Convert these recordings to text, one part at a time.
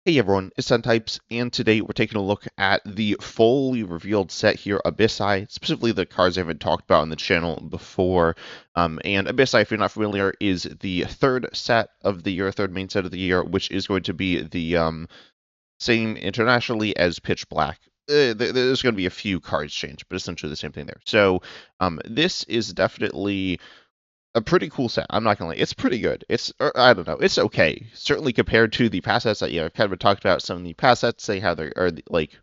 Hey everyone, it's Types, and today we're taking a look at the fully revealed set here, Abyssai, specifically the cards I haven't talked about on the channel before. And Abyssai, if you're not familiar, is the third set of the year, third main set of the year, which is going to be the same internationally as Pitch Black. There's going to be a few cards changed, but essentially the same thing there. So this is definitely a pretty cool set. I'm not gonna lie, it's pretty good. I don't know, it's okay. Certainly compared to the past sets that I've kind of talked about. Some of the past sets, say how they are like when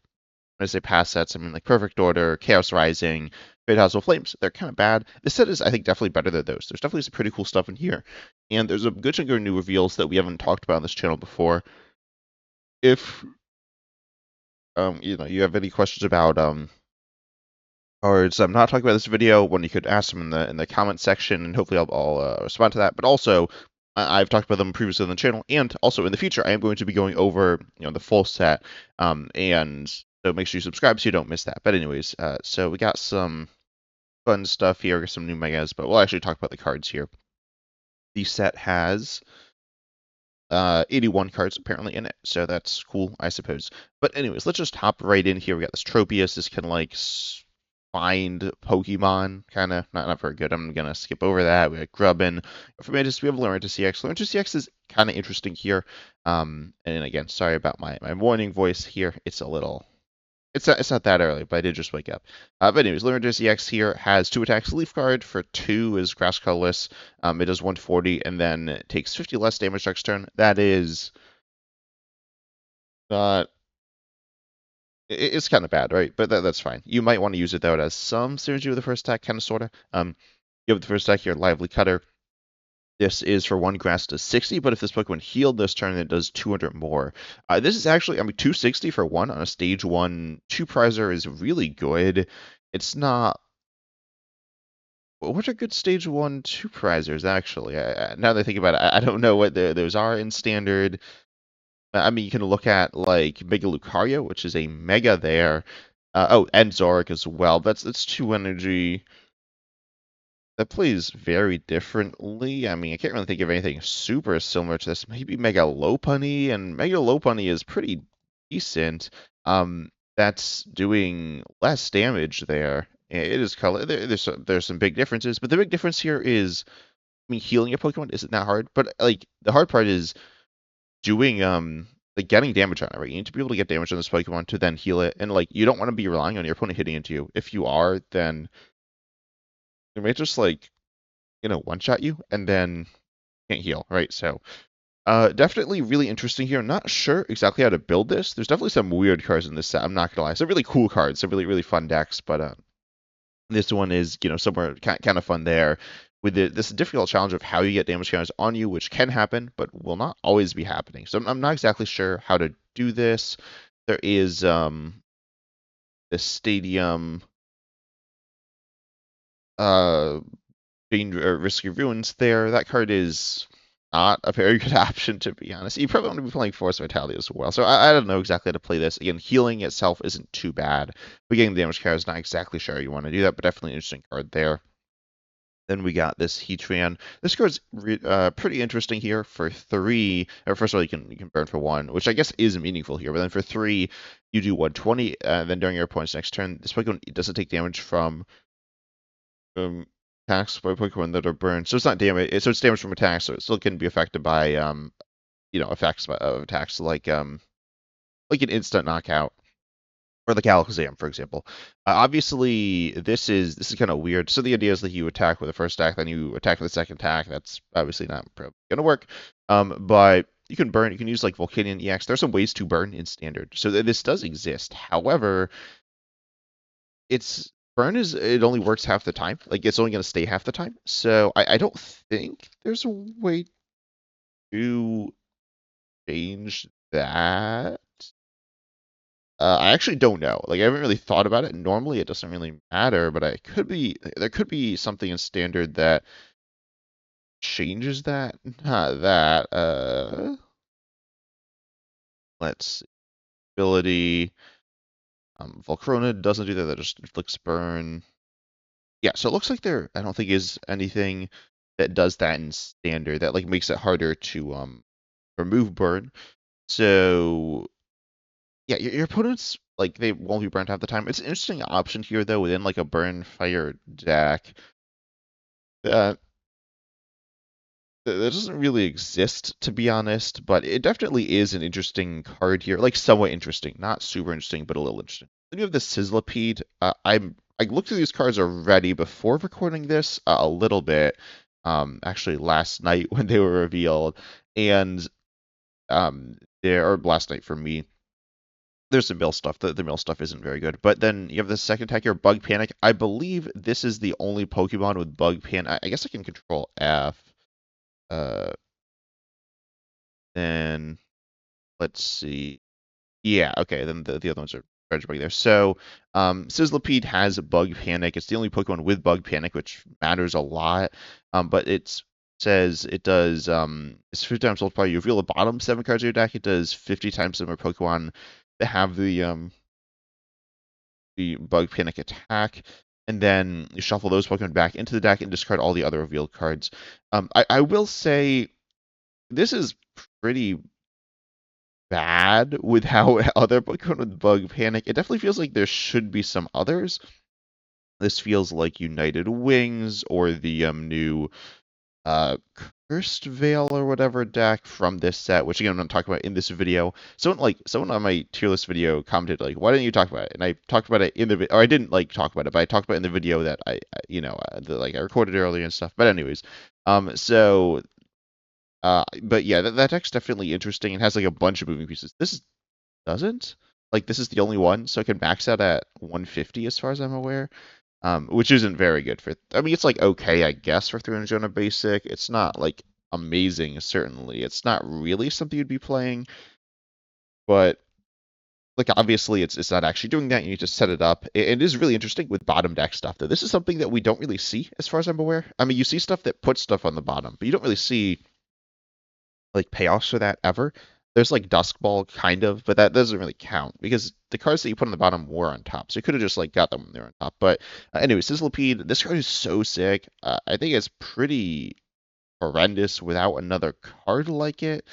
I say past sets, I mean like Perfect Order, Chaos Rising, Great House of Flames. They're kind of bad. This set is, I think, definitely better than those. There's definitely some pretty cool stuff in here, and there's a good chunk of new reveals that we haven't talked about on this channel before. If you have any questions about cards I'm not talking about this video, when you could ask them in the comment section, and hopefully I'll respond to that. But also, I've talked about them previously on the channel, and also in the future, I am going to be going over the full set, and so make sure you subscribe so you don't miss that. But anyways, so we got some fun stuff here, some new megas, but we'll actually talk about the cards here. The set has 81 cards apparently in it, so that's cool, I suppose. But anyways, let's just hop right in here. We got this Tropius, this can like find Pokemon, kind of not very good. I'm gonna skip over that. We have Grubbin. For Mantis, we have Lurantis EX. Lurantis EX is kind of interesting here. And again, sorry about my morning voice here. It's a little. It's not that early, but I did just wake up. But anyways, Lurantis EX here has 2 attacks. Leaf Guard for 2 is grass colorless. It does 140 and then it takes 50 less damage next turn. That is not. It's kind of bad, right? But that's fine. You might want to use it though. It has some synergy with the first attack, kind of sorta. You have the first attack here, Lively Cutter. This is for 1 grass to 60, but if this Pokemon healed this turn, it does 200 more. This is actually, 260 for 1 on a stage 1 2 prizer is really good. It's not. What are good stage 1 2 prizers, actually? Now that I think about it, I don't know what those are in standard. You can look at like Mega Lucario, which is a mega there. And Zoric as well. That's 2 energy. That plays very differently. I can't really think of anything super similar to this. Maybe Mega Lopunny, and Mega Lopunny is pretty decent. That's doing less damage there. It is color. There's some big differences, but the big difference here is, healing your Pokemon isn't that hard. But like the hard part is doing like getting damage on it. Right, you need to be able to get damage on this Pokemon to then heal it, and like you don't want to be relying on your opponent hitting into you. If you are, then they may just like one shot you and then can't heal, right? So definitely really interesting here. I'm not sure exactly how to build this. There's definitely some weird cards in this set. I'm not gonna lie. Some really cool cards, some really fun decks, but this one is somewhere kind of fun there. With this difficult challenge of how you get damage counters on you, which can happen, but will not always be happening. So I'm not exactly sure how to do this. There is the stadium Risky Ruins there. That card is not a very good option, to be honest. You probably want to be playing Force Vitality as well. So I don't know exactly how to play this. Again, healing itself isn't too bad. But getting the damage card is not exactly sure you want to do that, but definitely an interesting card there. Then we got this Heatran. This card's pretty interesting here for 3. First of all, you can burn for 1, which I guess is meaningful here. But then for 3, you do 120. Then during your opponent's next turn, this Pokemon doesn't take damage from attacks by Pokemon that are burned. So it's not damage. So it's damage from attacks. So it still can be affected by effects of attacks like an instant knockout or the Alakazam, for example. Obviously, this is kind of weird. So the idea is that you attack with the first attack, then you attack with the second attack. That's obviously not going to work. But you can burn. You can use like Volcanion EX. There's some ways to burn in standard. So this does exist. However, it only works half the time. Like it's only going to stay half the time. So I don't think there's a way to change that. I actually don't know. Like I haven't really thought about it. Normally it doesn't really matter, but there could be something in standard that changes that. Not that. Let's see. Ability. Volcarona doesn't do that. That just inflicts burn. Yeah, so it looks like I don't think is anything that does that in standard that like makes it harder to remove burn. So yeah, your opponents like they won't be burned half the time. It's an interesting option here though within like a burn fire deck that that doesn't really exist to be honest, but it definitely is an interesting card here, like somewhat interesting, not super interesting, but a little interesting. Then you have the Sizzlipede. I looked through these cards already before recording this a little bit, actually last night when they were revealed, and there or last night for me. There's some mill stuff. The mill stuff isn't very good. But then you have the second attack here, Bug Panic. I believe this is the only Pokemon with Bug Panic. I guess I can control F. Uh, then let's see. Yeah, okay. Then the other ones are Treasure Bug there. So Sizzlipede has Bug Panic. It's the only Pokemon with Bug Panic, which matters a lot. But it says it does it's 50 times multiplier. You reveal the bottom 7 cards of your deck. It does 50 times the number of Pokemon that have the Bug Panic attack, and then you shuffle those Pokemon back into the deck and discard all the other revealed cards. I will say this is pretty bad with how other Pokemon with Bug Panic. It definitely feels like there should be some others. This feels like United Wings or the new uh, Cursed Veil or whatever deck from this set, which again I'm not talking about in this video. Someone on my tier list video commented like, "Why didn't you talk about it?" And I talked about it in the or I didn't like talk about it, but I talked about it in the video that I recorded earlier and stuff. But anyways, but yeah, that deck's definitely interesting. It has like a bunch of moving pieces. This doesn't. Like this is the only one, so it can max out at 150 as far as I'm aware, which isn't very good for. I mean, it's like okay, I guess for 300 on a basic. It's not like amazing, certainly. It's not really something you'd be playing, but like obviously it's not actually doing that. You need to set it up. It is really interesting with bottom deck stuff though. This is something that we don't really see as far as I'm aware. I mean, you see stuff that puts stuff on the bottom, but you don't really see like payoffs for that ever. There's like Dusk Ball kind of, but that doesn't really count because the cards that you put on the bottom were on top. So you could have just like got them when they were on top. But anyway, Sizzlipede, this card is so sick. I think it's pretty horrendous without another card like it.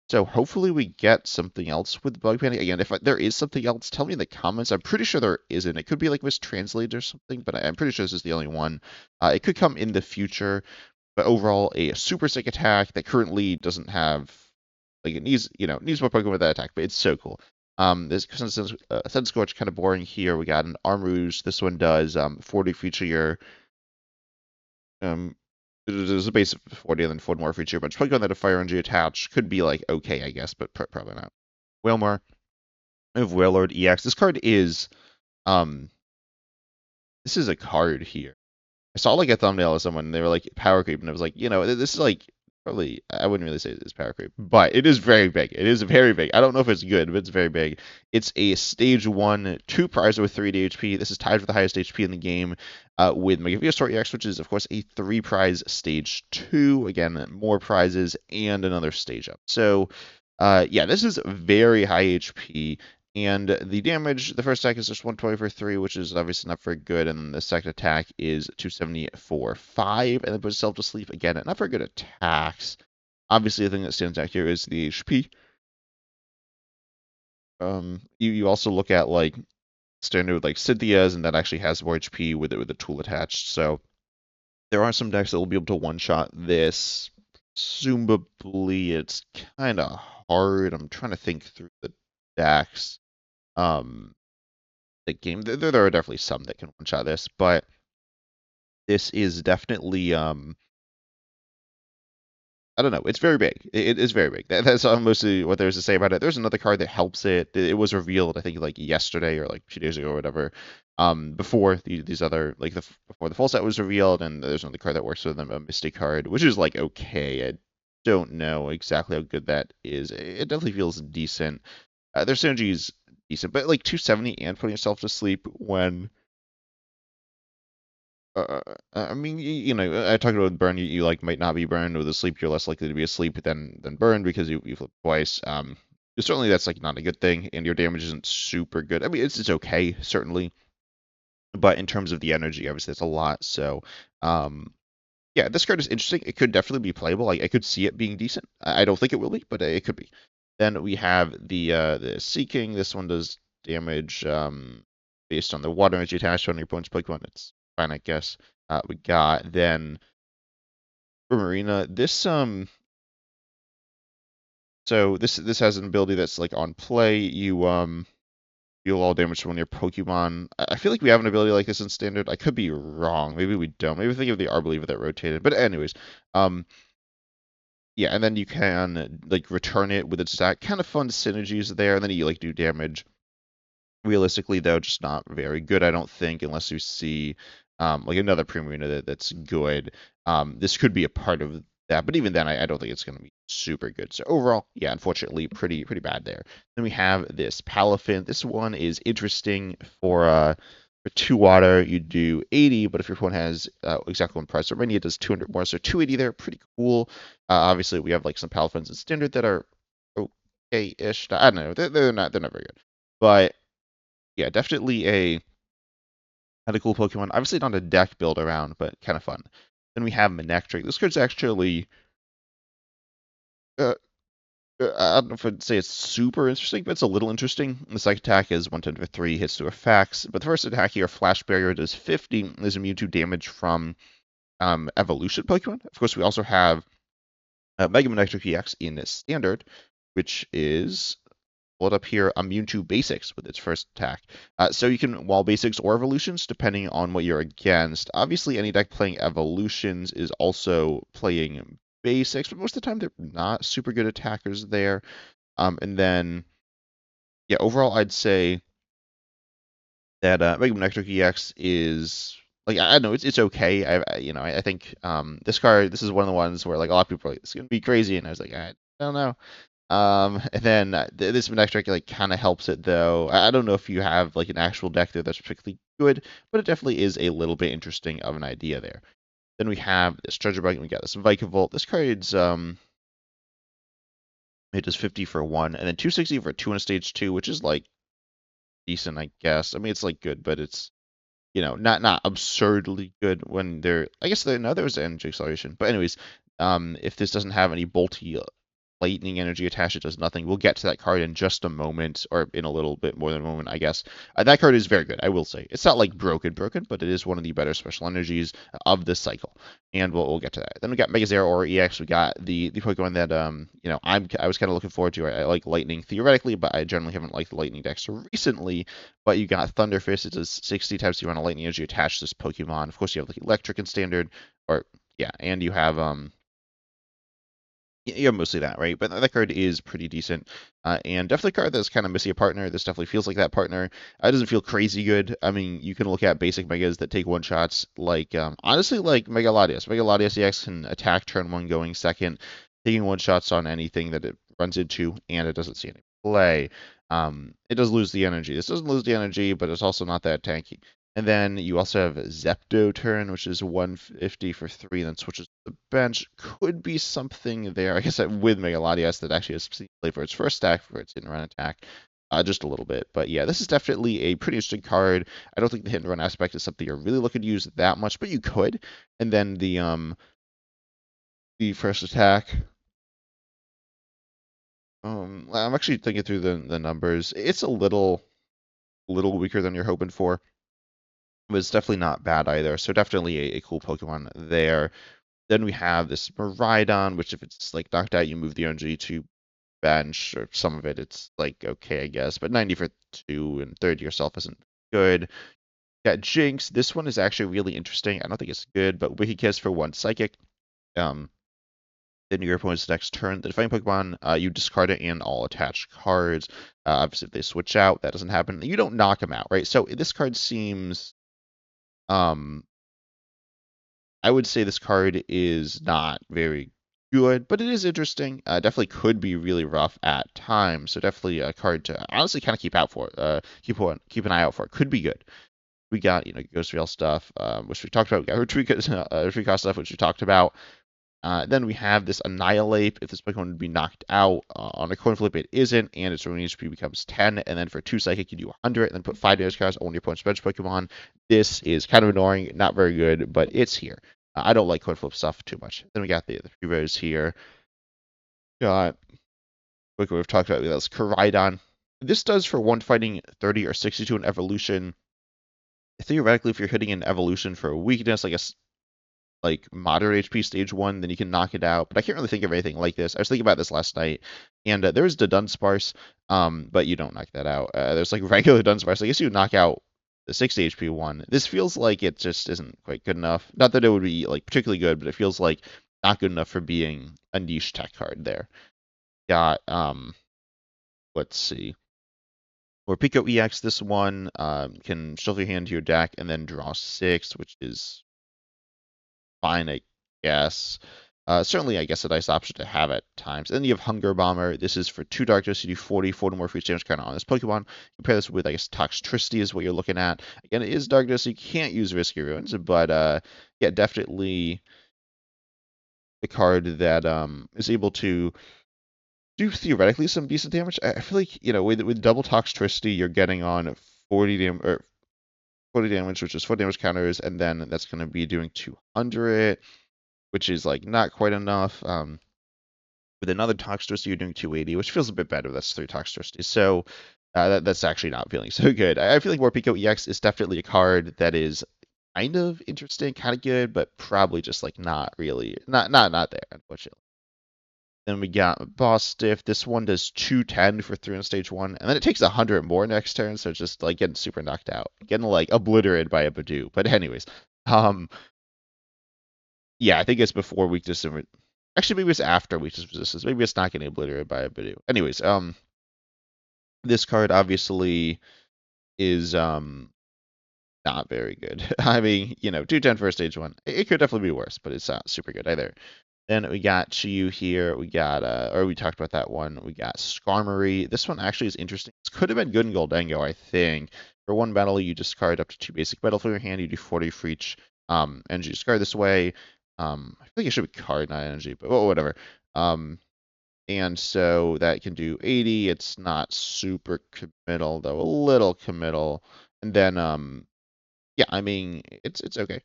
So hopefully we get something else with Bug Panic. Again, if there is something else, tell me in the comments. I'm pretty sure there isn't. It could be like mistranslated or something, but I'm pretty sure this is the only one. It could come in the future. But overall, a super sick attack that currently doesn't have like it needs more Pokemon with that attack, but it's so cool. This Sunscorch kind of boring here. We got an Armrouge. This one does 40 feature year. There's a base of 40 and then 4 more feature, but Pokemon that have Fire Energy attached could be like okay, I guess, but probably not. Wailmer. I have Wailord EX. This card is this is a card here. I saw like a thumbnail of someone and they were like power creep, and I was like, this is like probably I wouldn't really say it's power creep, but it is very big. It is very big. I don't know if it's good, but it's very big. It's a stage 1 2 prize with 3 HP. This is tied for the highest HP in the game with Mega Venusaur EX, which is of course a 3 prize stage 2. Again, more prizes and another stage up. So yeah, this is very high HP. And the damage, the first attack is just 120 for 3, which is obviously not very good. And then the second attack is 270 for 5, and then puts itself to sleep again. Not very good attacks. Obviously, the thing that stands out here is the HP. You also look at like standard like Cynthia's, and that actually has more HP with it with a tool attached. So there are some decks that will be able to one-shot this. Presumably, it's kind of hard. I'm trying to think through the decks. The game. There are definitely some that can one shot this, but this is definitely I don't know. It's very big. It is very big. That's mostly what there's to say about it. There's another card that helps it. It was revealed, I think, like yesterday or like 2 days ago or whatever. Before these other like before the full set was revealed, and there's another card that works with them, a Misty card, which is like okay. I don't know exactly how good that is. It definitely feels decent. Their synergy is decent, but like 270 and putting yourself to sleep when I mean, I talked about burn. You like might not be burned with a sleep. You're less likely to be asleep than burned because you flip twice. Certainly that's like not a good thing, and your damage isn't super good. I mean, it's okay certainly, but in terms of the energy, obviously it's a lot. So, yeah, this card is interesting. It could definitely be playable. I could see it being decent. I don't think it will be, but it could be. Then we have the Seeking. This one does damage based on the water energy attached on your opponent's Pokemon. It's fine, I guess. We got then for Marina. So this has an ability that's like on play. You deal all damage to one of your Pokemon. I feel like we have an ability like this in Standard. I could be wrong. Maybe we don't. Maybe think of the Arboliva that rotated. But anyways, um, yeah, and then you can like return it with its attack. Kind of fun synergies there, and then you like do damage. Realistically, though, just not very good, I don't think, unless you see like another Primarina that's good. This could be a part of that, but even then, I don't think it's going to be super good. So overall, yeah, unfortunately, pretty bad there. Then we have this Palafin. This one is interesting for 2 water, you do 80, but if your opponent has exactly 1 price remaining, it does 200 more, so 280 there, pretty cool. Obviously, we have like some Palafins in Standard that are okay-ish. I don't know, they're not very good, but yeah, definitely a kind of cool Pokemon. Obviously not a deck build around, but kind of fun. Then we have Manectric. This card's actually, uh, I don't know if I'd say it's super interesting, but it's a little interesting. The second attack is 110 for 3, hits to effects. But the first attack here, Flash Barrier, does 50, is immune to damage from evolution Pokemon. Of course, we also have Mega Manectric EX in Standard, which is pull it up here, immune to basics with its first attack. So you can wall basics or evolutions depending on what you're against. Obviously, any deck playing evolutions is also playing basics, but most of the time they're not super good attackers there. And then, yeah, overall, I'd say that Mega Manectric EX is like I don't know, it's okay. I think this card, this is one of the ones where like a lot of people are like, it's gonna be crazy, and I was like, I don't know. And then this Manectric like kind of helps it though. I don't know if you have like an actual deck there that's particularly good, but it definitely is a little bit interesting of an idea there. Then we have this Treasure Bug, and we got this Vikavolt. This card's it does 50 for 1, and then 260 for 2 in a stage 2, which is like decent, I guess. I mean, it's like good, but it's not absurdly good when they're. I guess no, there was energy acceleration, but anyways, if this doesn't have any bolty lightning energy attached, it does nothing. We'll get to that card in just a moment, or in a little bit more than a moment, I guess. That card is very good, I will say. It's not like broken, but it is one of the better special energies of this cycle, and we'll get to that. Then we got Mega Zeraora EX. We got the Pokemon that I was kind of looking forward to. I like lightning theoretically, but I generally haven't liked the lightning decks recently. But you got Thunderfist. It does 60 times the amount of lightning energy attached to this Pokemon. Of course, you have like electric and standard, or yeah, and you have yeah, mostly that, right? But that card is pretty decent, and definitely a card that's kind of missing a partner. This definitely feels like that partner. It doesn't feel crazy good. I mean, you can look at basic megas that take one shots, like honestly, like Mega Latias. Mega Latias EX can attack turn 1, going second, taking one shots on anything that it runs into, and it doesn't see any play. It does lose the energy. This doesn't lose the energy, but it's also not that tanky. And then you also have Zeptoturn, which is 150 for 3, and then switches to the bench. Could be something there. I guess with Mega Latias that actually has play for its first stack, for its hit and run attack, just a little bit. But yeah, this is definitely a pretty interesting card. I don't think the hit and run aspect is something you're really looking to use that much, but you could. And then the first attack. I'm actually thinking through the numbers. It's a little weaker than you're hoping for. But it's definitely not bad either. So definitely a cool Pokemon there. Then we have this Miraidon, which if it's like knocked out, you move the energy to bench, or some of it, it's like okay, I guess. But 90 for 2 and 30 yourself isn't good. Got Jinx. This one is actually really interesting. I don't think it's good, but Wicked Kiss for 1 Psychic. Then your opponent's next turn, the defending Pokemon, you discard it and all attached cards. Obviously, if they switch out, that doesn't happen. You don't knock them out, right? So this card seems um, I would say this card is not very good, but it is interesting. Definitely could be really rough at times. So definitely a card to honestly kind of keep out for. Keep an eye out for. Could be good. We got Ghost Rail stuff, which we talked about. We got Retreat stuff, which we talked about. Then we have this Annihilate. If this Pokemon would be knocked out on a coin flip, it isn't, and its remaining HP becomes 10. And then for 2 Psychic, you do 100, and then put 5 damage cards on your opponent's bench Pokemon. This is kind of annoying, not very good, but it's here. I don't like coin flip stuff too much. Then we got the Prevost here. Got Like we've talked about, that's Koraidon. This does for one fighting 30 or 62 in evolution. Theoretically, if you're hitting an evolution for a weakness, like like moderate HP stage 1, then you can knock it out. But I can't really think of anything like this. I was thinking about this last night, and there is the Dunsparce, but you don't knock that out. There's like regular Dunsparce. I guess you would knock out the 60 HP one. This feels like it just isn't quite good enough. Not that it would be like particularly good, but it feels like not good enough for being a niche tech card there. Got let's see. For Pico EX, this one can shuffle your hand to your deck and then draw 6, which is fine, I guess. Certainly, I guess a nice option to have at times. And then you have Hunger Bomber. This is for 2 Darkness. You do 40 more for each damage kind of on this Pokemon. Compare this with, I guess, Toxtricity is what you're looking at. Again, it is Darkness, so you can't use Risky Ruins, but yeah, definitely a card that is able to do theoretically some decent damage. I feel like, with double Toxtricity, you're getting on 40 damage, which is 4 damage counters, and then that's going to be doing 200, which is like not quite enough. With another Toxtricity, you're doing 280, which feels a bit better. That's 3 Toxtricity. So that's actually not feeling so good. I feel like Morpeko EX is definitely a card that is kind of interesting, kind of good, but probably just like not really, not there, unfortunately. Then we got Boss Stiff. This one does 210 for 3 on stage 1, and then it takes 100 more next turn, so it's just like getting super knocked out. Getting like obliterated by a Badoo. But anyways, yeah, I think it's before weakness and actually maybe it's after weakness resistance. Maybe it's not getting obliterated by a Badoo. Anyways, this card obviously is not very good. I mean, 210 for stage 1. It could definitely be worse, but it's not super good either. Then we got Chiyu here. We got, or we talked about that one. We got Skarmory. This one actually is interesting. This could have been good in Goldengo, I think. For one battle, you discard up to 2 basic metal from your hand. You do 40 for each energy discard this way. I feel like it should be card, not energy, but whatever. And so that can do 80. It's not super committal, though. A little committal. And then, yeah, I mean, it's okay.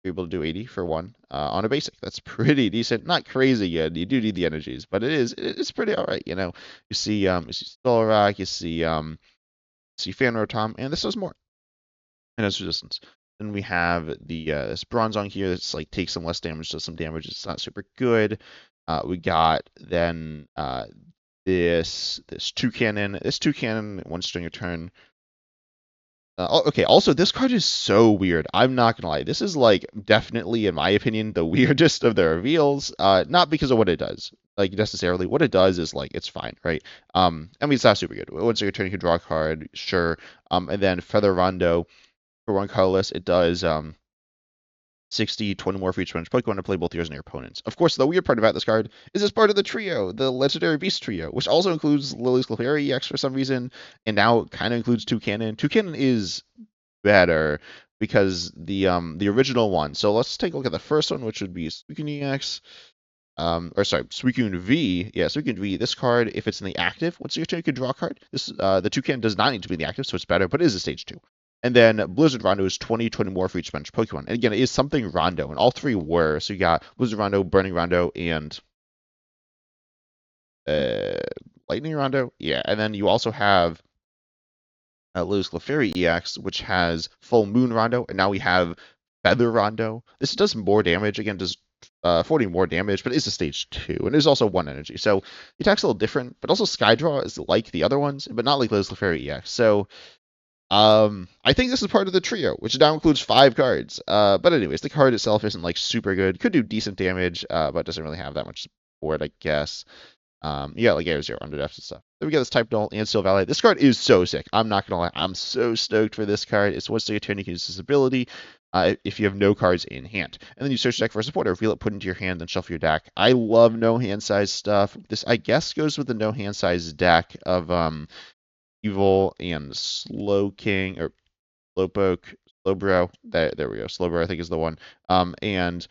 You're able to do 80 for one on a basic. That's pretty decent. Not crazy good. You do need the energies, but it's pretty all right. You see Solrock, you see Fan Rotom, and this does more. And it's resistance. Then we have the this Bronzong here that's like takes some less damage, does some damage. It's not super good. We got then this Toucannon. This Toucannon, one string a turn. Okay, also, this card is so weird. I'm not gonna lie. This is, like, definitely, in my opinion, the weirdest of the reveals. Not because of what it does, like, necessarily. What it does is, like, it's fine, right? I mean, it's not super good. Once your turn, you can draw a card, sure. And then Feather Rondo, for one colorless, it does 60, 20 more for each bench Pokemon to play both yours and your opponents. Of course, the weird part about this card is it's part of the trio, the Legendary Beast trio, which also includes Lily's Clefairy EX for some reason, and now kind of includes Toucannon. Toucannon is better because the original one. So let's take a look at the first one, which would be Suicune EX. Or sorry, Suicune V. Yeah, Suicune V. This card, if it's in the active, once your turn, you can draw a card. This the Toucannon does not need to be in the active, so it's better, but it is a stage 2. And then Blizzard Rondo is 20 more for each bench Pokemon. And again, it is something Rondo, and all 3 were. So you got Blizzard Rondo, Burning Rondo, and Lightning Rondo. Yeah, and then you also have Lily's Clefairy EX, which has Full Moon Rondo, and now we have Feather Rondo. This does more damage. Again, does 40 more damage, but it is a stage 2, and it is also 1 energy. So the attack's a little different, but also Skydraw is like the other ones, but not like Lily's Clefairy EX. So I think this is part of the trio, which now includes 5 cards. But anyways, the card itself isn't like super good. Could do decent damage, but doesn't really have that much support, I guess. Yeah, like Air Zero, Under Depths and stuff. Then we got this Type Null and Steel Valley. This card is so sick. I'm not gonna lie. I'm so stoked for this card. It's once a turn you can use this ability if you have no cards in hand. And then you search deck for a supporter, reveal it, put it into your hand, then shuffle your deck. I love no hand size stuff. This, I guess, goes with the no hand size deck of Evil and Slowking or Slowpoke, Slowbro. There we go. Slowbro, I think, is the one. And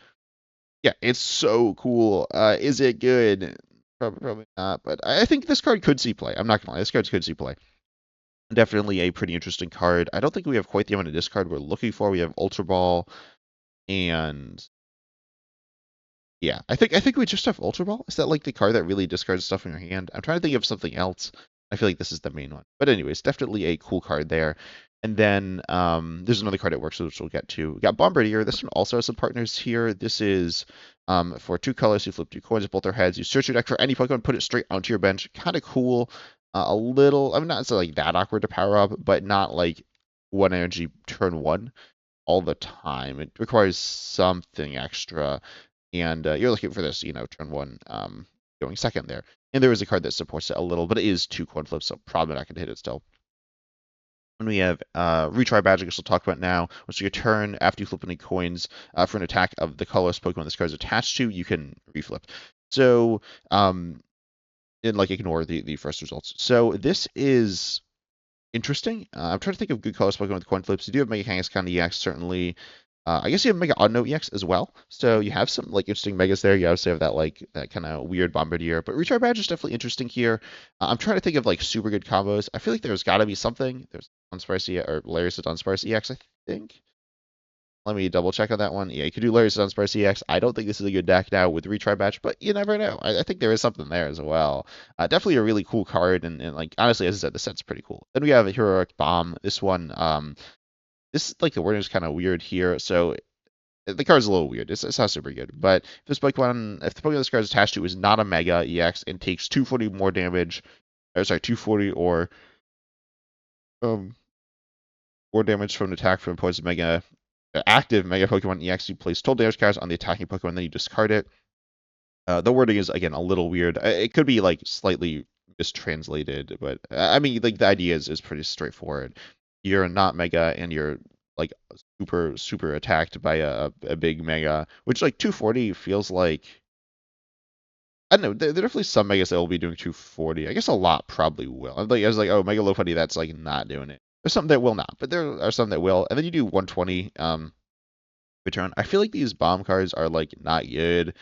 yeah, it's so cool. Is it good? Probably not, but I think this card could see play. I'm not gonna lie, this card could see play. Definitely a pretty interesting card. I don't think we have quite the amount of discard we're looking for. We have Ultra Ball and Yeah, I think we just have Ultra Ball. Is that like the card that really discards stuff in your hand? I'm trying to think of something else. I feel like this is the main one. But anyways, definitely a cool card there. And then there's another card it works with, which we'll get to. We got Bombardier. This one also has some partners here. This is for 2 colors. You flip 2 coins at both their heads. You search your deck for any Pokemon, put it straight onto your bench. Kind of cool. A little, I mean, not so like that awkward to power up, but not like 1 energy turn 1 all the time. It requires something extra, and you're looking for this, turn 1 going second there. And there is a card that supports it a little, but it is 2 coin flips, so probably not going to hit it still. And we have Retry Badge, which we'll talk about now, which is your turn after you flip any coins for an attack of the colorless Pokemon this card is attached to, you can reflip. So, and like ignore the first results. So this is interesting. I'm trying to think of good colors Pokemon with coin flips. You do have Mega Kangaskhan EX, certainly. I guess you have Mega Audino EX as well. So you have some like interesting Megas there. You obviously have that kind of weird Bombardier. But Recharge Badge is definitely interesting here. I'm trying to think of like super good combos. I feel like there's got to be something. There's Dunsparce or Larius Dunsparce EX, I think. Let me double check on that one. Yeah, you could do Larius Dunsparce EX. I don't think this is a good deck now with Retry Badge, but you never know. I think there is something there as well. Definitely a really cool card, and like honestly, as I said, the set's pretty cool. Then we have a Heroic Bomb. This one, this like the wording is kind of weird here, so the card's a little weird. It's not super good, but if the Pokemon this card is attached to is not a Mega EX and takes 240 more damage, or sorry, 240 or um more damage from an attack from poison Mega active Mega Pokemon EX, you place total damage cards on the attacking Pokemon, then you discard it. The wording is again a little weird. It could be like slightly mistranslated, but I mean like the idea is pretty straightforward. You're not Mega and you're like super attacked by a big Mega, which like 240 feels like I don't know. There are definitely some Megas that will be doing 240. I guess a lot probably will. I was like, oh, Mega Lopunny, that's like not doing it. There's some that will not, but there are some that will. And then you do 120 return. I feel like these bomb cards are like not good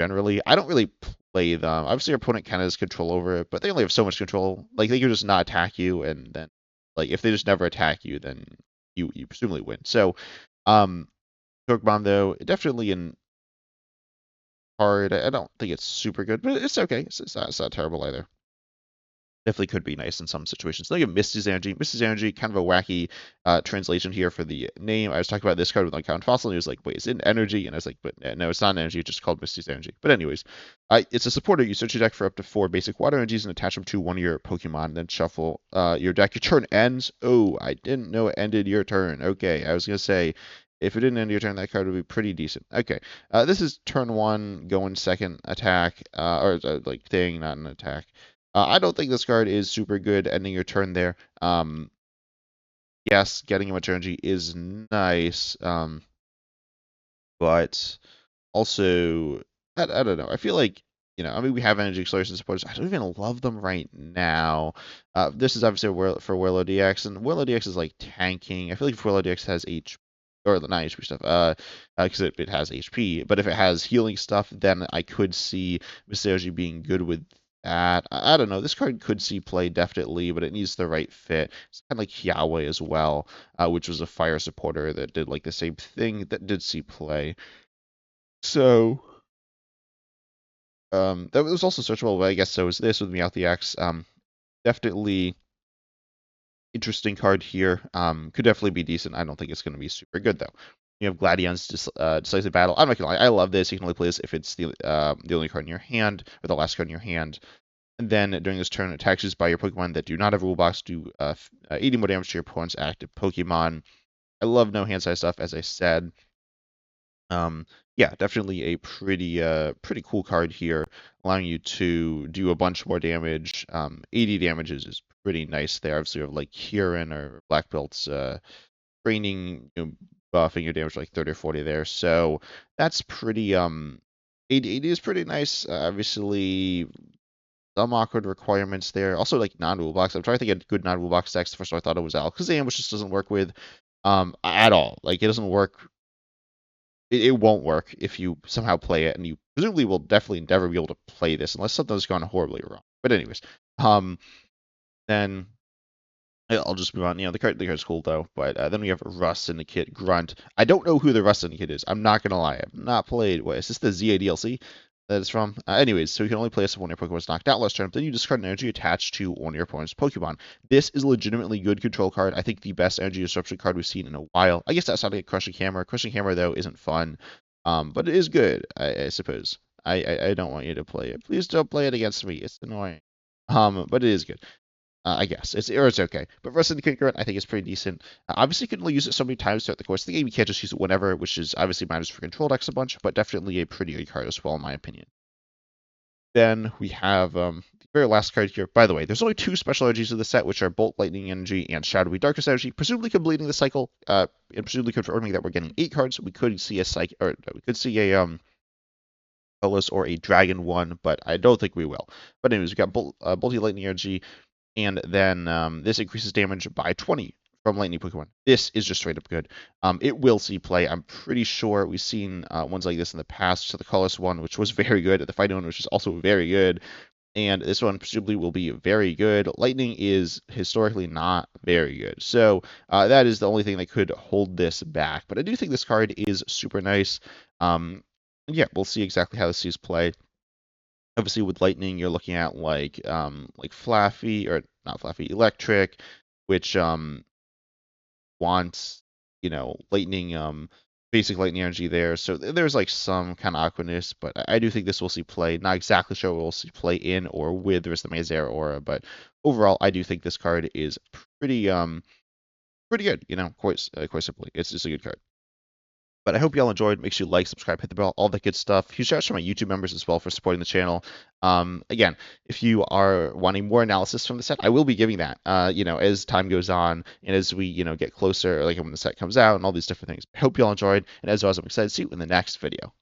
generally. I don't really play them. Obviously, your opponent kind of has control over it, but they only have so much control. Like they can just not attack you, and then like if they just never attack you, then you presumably win. So, Torque Bomb though, definitely an card. I don't think it's super good, but it's okay. It's not terrible either. Definitely could be nice in some situations. Then you have Misty's Energy. Misty's Energy, kind of a wacky translation here for the name. I was talking about this card with Count Fossil, and he was like, wait, is it an energy? And I was like, but no, it's not an energy. It's just called Misty's Energy. But anyways, it's a supporter. You search your deck for up to 4 basic water energies and attach them to one of your Pokemon, and then shuffle your deck. Your turn ends. Oh, I didn't know it ended your turn. Okay, I was going to say, if it didn't end your turn, that card would be pretty decent. Okay, this is turn 1, going second attack, or like thing, not an attack. I don't think this card is super good ending your turn there. Yes, getting a much energy is nice, but also, I don't know. I feel like, I mean, we have energy acceleration supporters. I don't even love them right now. This is obviously for Whirlo DX, and Whirlo DX is like tanking. I feel like if Whirlo DX has HP, or the not HP stuff, because it has HP, but if it has healing stuff, then I could see Misty being good with that. I don't know. This card could see play definitely, but it needs the right fit. It's kind of like Yahweh as well, which was a fire supporter that did like the same thing that did see play. So that was also searchable, but I guess so is this with Meowth EX. Definitely interesting card here. Could definitely be decent. I don't think it's going to be super good though. You have Gladion's Decisive Battle. I'm not gonna lie, I love this. You can only play this if it's the only card in your hand, or the last card in your hand. And then during this turn, attacks used by your Pokemon that do not have a rule box do 80 more damage to your opponent's active Pokemon. I love no hand size stuff, as I said. Yeah, definitely a pretty cool card here, allowing you to do a bunch more damage. 80 damage is pretty nice there. Obviously, you have like Kieran or Black Belt's training, buffing your damage like 30 or 40 there. So that's pretty 80 is pretty nice. Obviously, some awkward requirements there. Also, like non-rule box. I'm trying to think of good non-rule box decks. The first one I thought it was Alakazam, which just doesn't work with at all. Like it doesn't work. It won't work if you somehow play it, and you presumably will definitely never be able to play this unless something's gone horribly wrong. But anyways, then I'll just move on. The card's cool though, but then we have Rust Syndicate Grunt. I don't know who the Rust Syndicate is. I'm not gonna lie. I've not played. What is this? The ZA DLC that it's from? Anyways, so you can only play this if one of your Pokemon's knocked out last turn. Then you discard an energy attached to one of your opponent's Pokemon. This is a legitimately good control card. I think the best energy disruption card we've seen in a while. I guess that's not like Crushing Hammer. Crushing Hammer though isn't fun, but it is good. I suppose. I don't want you to play it. Please don't play it against me. It's annoying. But it is good. I guess it's okay. But Rust Syndicate Grunt, I think is pretty decent. Obviously, you can only use it so many times throughout the course of the game. You can't just use it whenever, which is obviously matters for control decks a bunch, but definitely a pretty good card as well, in my opinion. Then we have the very last card here. By the way, there's only 2 special energies of the set, which are Bolt Lightning Energy and Shadowy Darkness Energy, presumably completing the cycle, and presumably confirming that we're getting 8 cards. We could see a Colorless or a Dragon one, but I don't think we will. But anyways, we got Bolty Lightning Energy, and then this increases damage by 20 from lightning Pokemon. This is just straight up good. It will see play. I'm pretty sure we've seen ones like this in the past. So the Colorless one, which was very good, the Fighting one, which is also very good, and this one presumably will be very good. Lightning is historically not very good, so that is the only thing that could hold this back. But I do think this card is super nice. Yeah, we'll see exactly how this sees play. Obviously, with Lightning, you're looking at like Flaffy, or not Flaffy, Electric, which wants Lightning, basic Lightning energy there. So there's like some kind of Aquaness, but I do think this will see play. Not exactly sure we'll see play in or with the rest of the Mazera aura, but overall, I do think this card is pretty good. Quite simply, it's just a good card. But I hope you all enjoyed. Make sure you like, subscribe, hit the bell, all that good stuff. Huge shout out to my YouTube members as well for supporting the channel. Again, if you are wanting more analysis from the set, I will be giving that, as time goes on and as we, get closer, like when the set comes out and all these different things. I hope you all enjoyed. And as always, I'm excited to see you in the next video.